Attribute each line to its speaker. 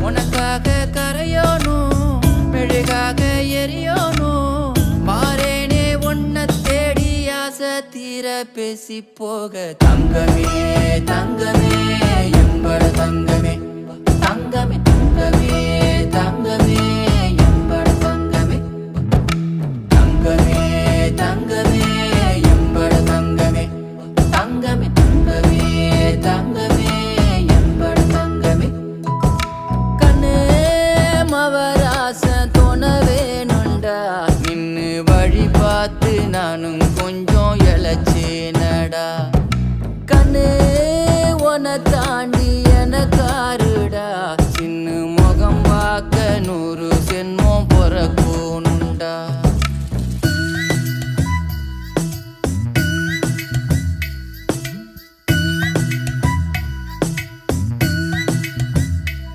Speaker 1: உனக்காக கரையோனும் மெழுகாக எரியோனும் மாறேனே உன்னை தேடி ஆசை தீர பேசி போக தங்கமே தங்கமே எம்பட தங்கமே